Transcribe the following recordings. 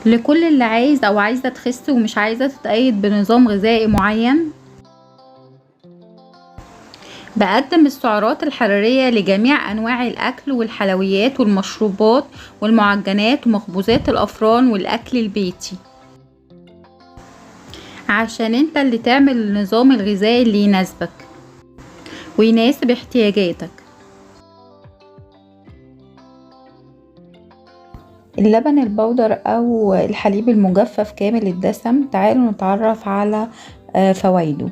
لكل اللي عايز او عايزة تخس ومش عايزة تتقيد بنظام غذائي معين. بقدم السعرات الحرارية لجميع انواع الاكل والحلويات والمشروبات والمعجنات ومخبوزات الافران والاكل البيتي، عشان انت اللي تعمل النظام الغذائي اللي يناسبك ويناسب احتياجاتك. اللبن البودر او الحليب المجفف كامل الدسم، تعالوا نتعرف على فوائده.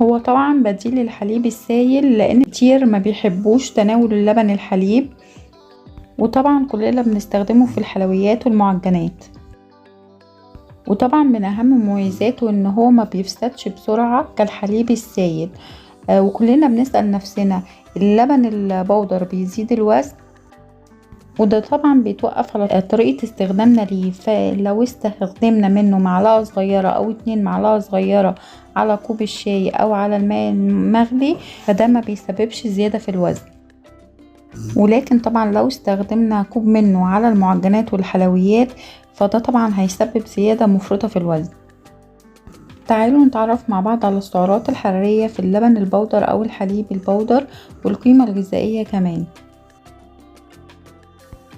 هو طبعا بديل للحليب السائل لان كتير ما بيحبوش تناول اللبن الحليب، وطبعا كلنا بنستخدمه في الحلويات والمعجنات. وطبعا من اهم مميزاته ان هو ما بيفسدش بسرعة كالحليب السائل. وكلنا بنسأل نفسنا اللبن البودر بيزيد الوزن، وده طبعا بيتوقف على طريقة استخدامنا ليه. فلو استخدمنا منه معلقة صغيرة او 2 معلقة صغيرة على كوب الشاي او على الماء المغلي، فده ما بيسببش زيادة في الوزن. ولكن طبعا لو استخدمنا كوب منه على المعجنات والحلويات، فده طبعا هيسبب زيادة مفرطة في الوزن. تعالوا نتعرف مع بعض على السعرات الحرارية في اللبن البودر او الحليب البودر والقيمة الغذائية كمان.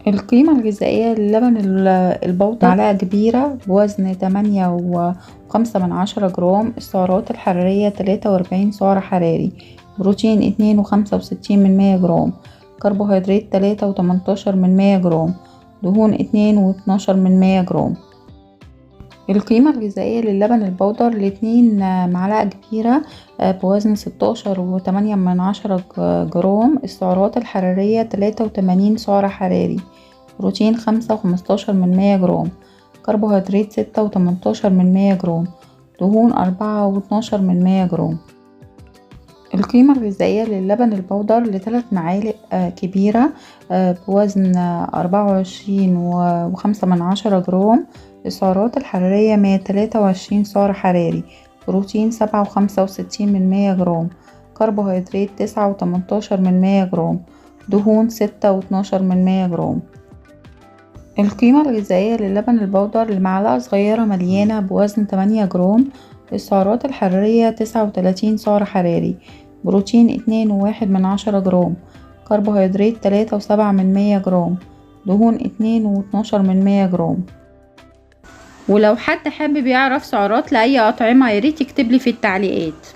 القيمة الغذائية للبن البودر معلقة كبيرة بوزن 8.5 جرام. السعرات الحرارية 43 سعر حراري، بروتين 2.65 جرام، كربوهيدرات 3.18 جرام، دهون 2.12 جرام. القيمة الغذائية للبن البودر ل2 معلقة كبيرة بوزن 16.8 جرام. السعرات الحرارية 83 سعر حراري، بروتين 5.15 جرام، كربوهيدرات 6.18 جرام، دهون 4.12 جرام. القيمة الغذائية للبن البودر ل3 معالق كبيرة بوزن 24.5 جرام. السعرات الحرارية 123 سعر حراري، بروتين 7.65 جرام، كربوهيدرات 9.18 جرام، دهون 6.12 جرام. القيمة الغذائية للبن البودر لمعلقة صغيرة مليانة بوزن 8 جرام. السعرات الحرارية 39 سعر حراري، بروتين 2.1 جرام، كربوهيدرات 3.7 جرام، دهون 2.12 جرام. ولو حد حابب يعرف سعرات لأي أطعمة ياريت يكتبلي في التعليقات.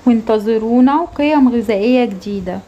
وانتظرونا قيم غذائية جديدة.